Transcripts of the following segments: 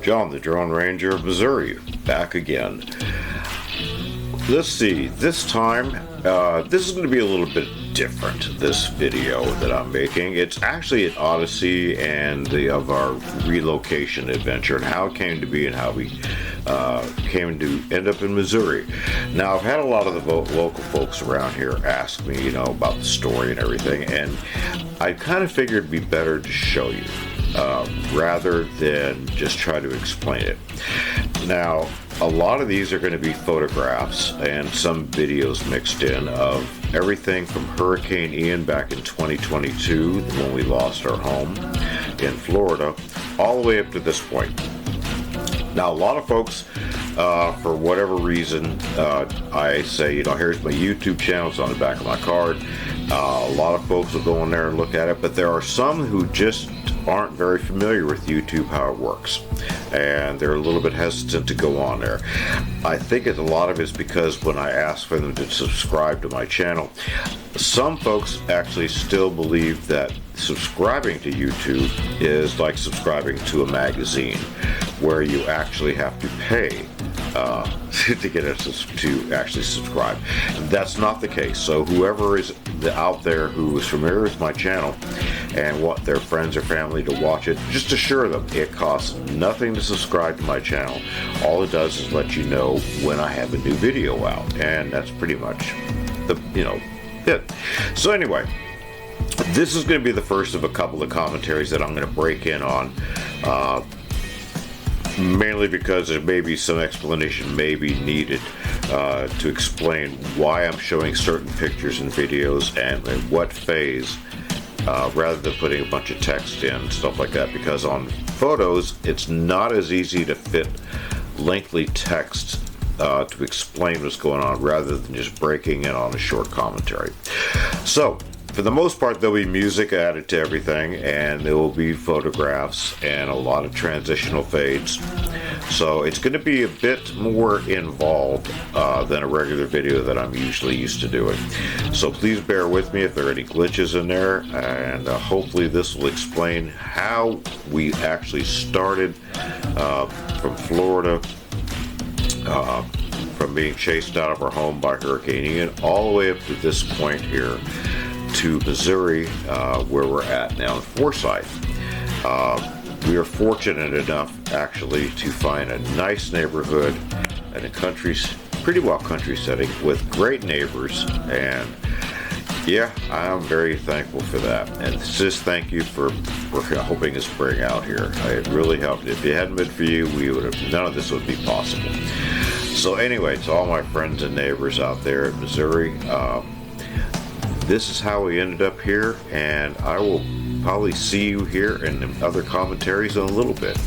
John, the Drone Ranger of Missouri, back again. Let's see, this time, this is going to be a little bit different, this video that I'm making. It's actually an odyssey of our relocation adventure and how it came to be and how we came to end up in Missouri. Now, I've had a lot of the local folks around here ask me, about the story and everything, and I kind of figured it'd be better to show you rather than just try to explain it. Now, a lot of these are going to be photographs and some videos mixed in of everything from Hurricane Ian back in 2022 when we lost our home in Florida all the way up to this point. Now, a lot of folks, for whatever reason, I say, here's my YouTube channel, it's on the back of my card. A lot of folks will go in there and look at it, but there are some who just aren't very familiar with YouTube, how it works, and they're a little bit hesitant to go on there. I think a lot of it is because when I ask for them to subscribe to my channel, some folks actually still believe that subscribing to YouTube is like subscribing to a magazine, where you actually have to pay to get us to actually subscribe. That's not the case. So whoever is out there who is familiar with my channel and want their friends or family to watch it, just assure them it costs nothing to subscribe to my channel. All it does is let you know when I have a new video out, and that's pretty much it. So anyway, this is going to be the first of a couple of commentaries that I'm going to break in on, mainly because there may be some explanation may be needed to explain why I'm showing certain pictures and videos and in what phase, rather than putting a bunch of text in, stuff like that, because on photos it's not as easy to fit lengthy text to explain what's going on rather than just breaking in on a short commentary. So for the most part, there'll be music added to everything, and there will be photographs and a lot of transitional fades. So it's going to be a bit more involved than a regular video that I'm usually used to doing. So please bear with me if there are any glitches in there, and hopefully this will explain how we actually started from Florida, from being chased out of our home by Hurricane Ian, all the way up to this point here to Missouri, where we're at now in Forsyth. We are fortunate enough actually to find a nice neighborhood and a pretty well country setting with great neighbors, and yeah, I'm very thankful for that. And just thank you for helping us bring out here. It really helped. If it hadn't been for you, none of this would be possible. So anyway, to all my friends and neighbors out there in Missouri, this is how we ended up here, and I will probably see you here in the other commentaries in a little bit.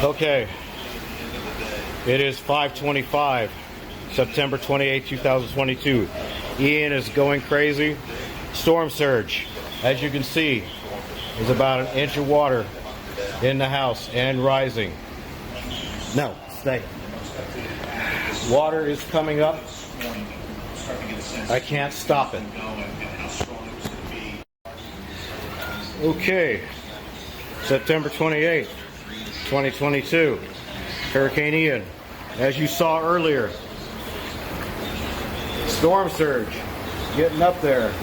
Okay, it is 5:25, September 28, 2022. Ian is going crazy. Storm surge, as you can see, is about an inch of water in the house and rising. No, stay. Water is coming up. I can't stop it. Okay, September 28th, 2022. Hurricane Ian, as you saw earlier. Storm surge, getting up there.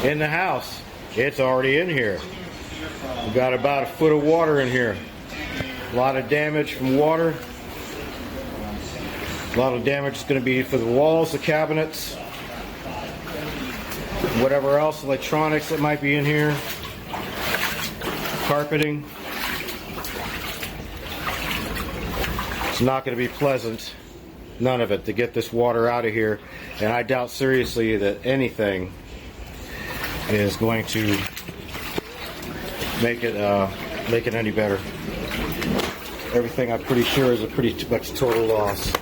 In the house, it's already in here. We've got about a foot of water in here. A lot of damage from water. A lot of damage is going to be for the walls, the cabinets, whatever else, electronics that might be in here, carpeting. It's not going to be pleasant, none of it, to get this water out of here, and I doubt seriously that anything is going to make it any better. Everything, I'm pretty sure, is a pretty much total loss.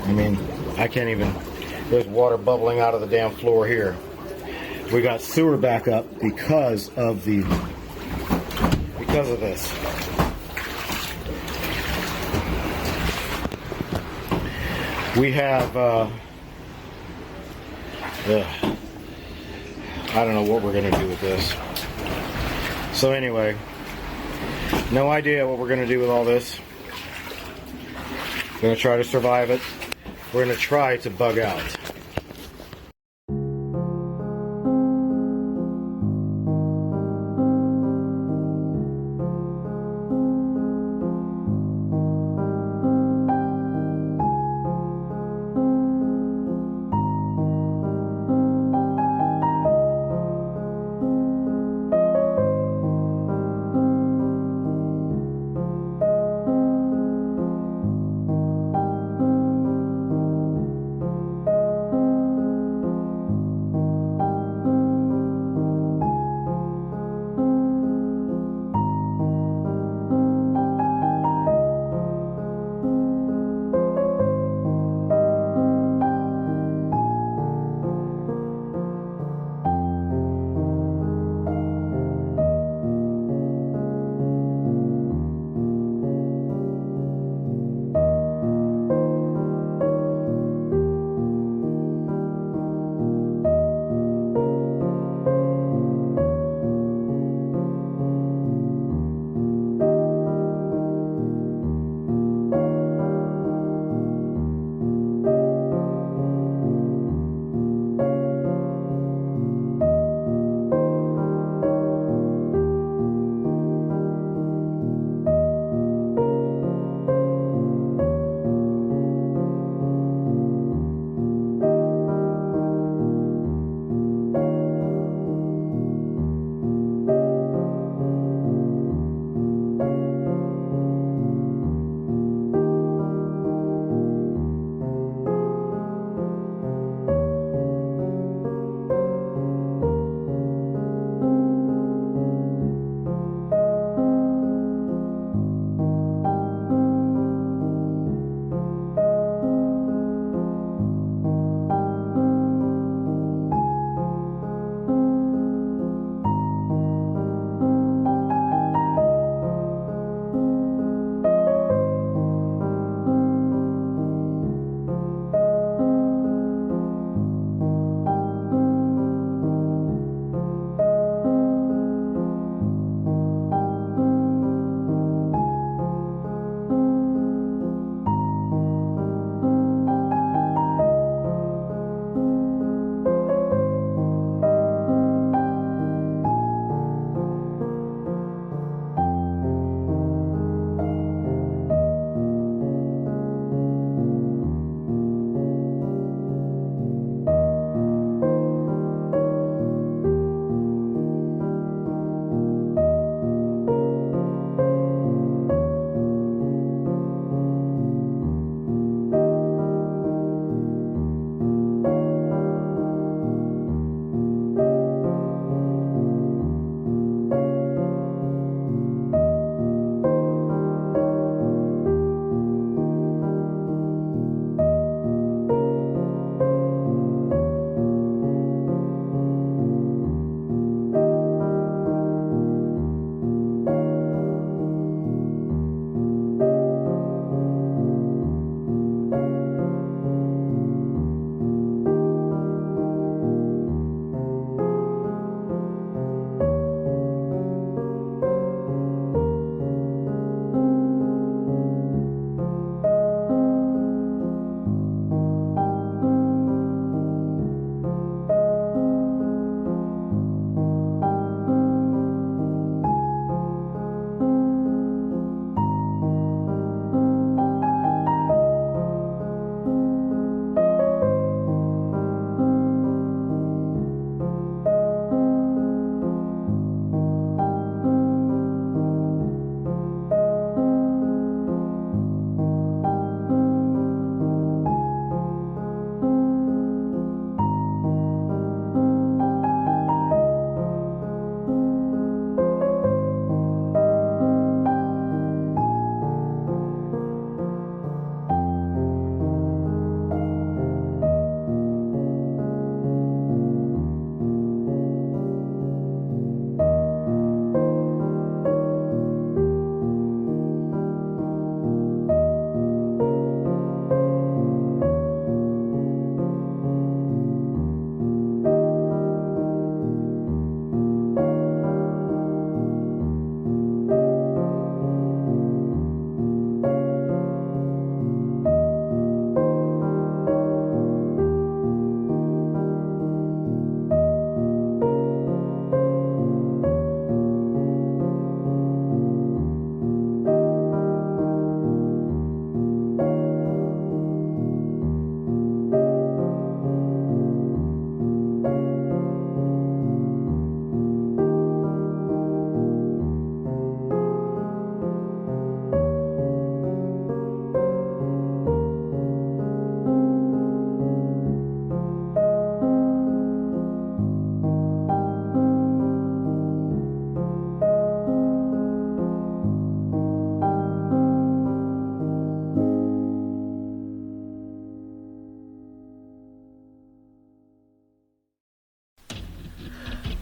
I mean, I can't even, there's water bubbling out of the damn floor here. We got sewer back up because of this. We have, I don't know what we're going to do with this. So anyway, no idea what we're going to do with all this. We're going to try to survive it. We're going to try to bug out.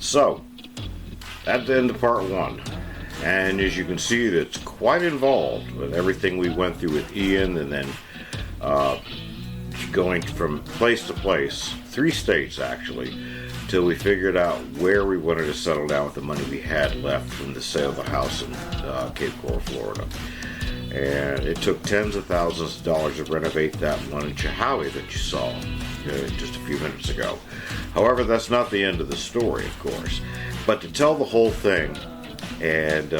So, that's the end of part one. And as you can see, it's quite involved with everything we went through with Ian, and then going from place to place, 3 states actually, till we figured out where we wanted to settle down with the money we had left from the sale of the house in Cape Coral, Florida. And it took tens of thousands of dollars to renovate that one in Chehaui that you saw just a few minutes ago. However, that's not the end of the story, of course. But to tell the whole thing, and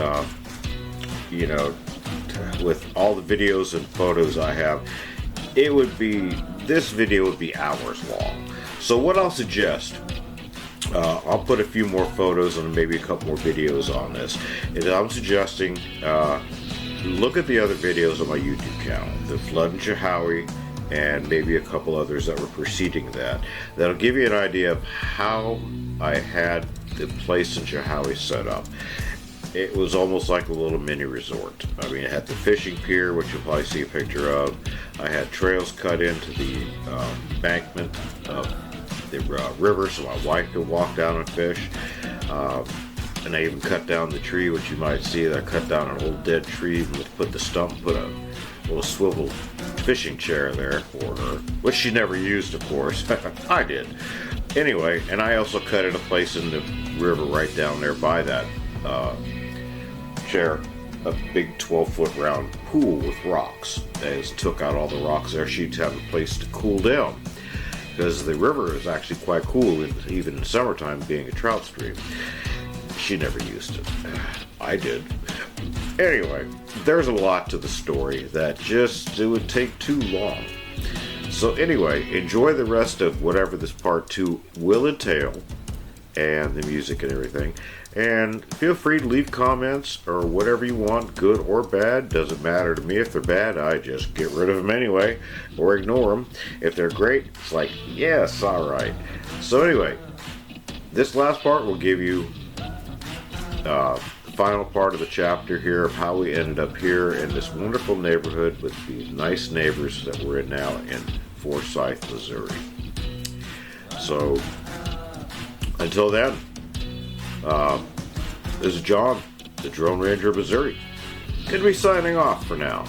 with all the videos and photos I have, this video would be hours long. So what I'll suggest, I'll put a few more photos and maybe a couple more videos on this. And I'm suggesting look at the other videos on my YouTube channel, the flood in Chehaui, and maybe a couple others that were preceding that. That'll give you an idea of how I had the place in Chehaui set up. It was almost like a little mini resort. I mean, it had the fishing pier, which you'll probably see a picture of. I had trails cut into the embankment of the river so my wife could walk down and fish. And I even cut down the tree, which you might see. I cut down an old dead tree and put a little swivel fishing chair there for her, which she never used, of course. I did. Anyway, and I also cut in a place in the river right down there by that chair, a big 12-foot round pool with rocks. As took out all the rocks there, she'd have a place to cool down, because the river is actually quite cool, even in summertime, being a trout stream. She never used it. I did. Anyway, there's a lot to the story that it would take too long. So anyway, enjoy the rest of whatever this part 2 will entail, and the music and everything. And feel free to leave comments or whatever you want, good or bad. Doesn't matter to me. If they're bad, I just get rid of them anyway, or ignore them. If they're great, it's like, yes, alright. So anyway, this last part will give you the final part of the chapter here of how we ended up here in this wonderful neighborhood with the nice neighbors that we're in now in Forsyth, Missouri. So, until then, this is John, the Drone Ranger of Missouri. Gonna be signing off for now.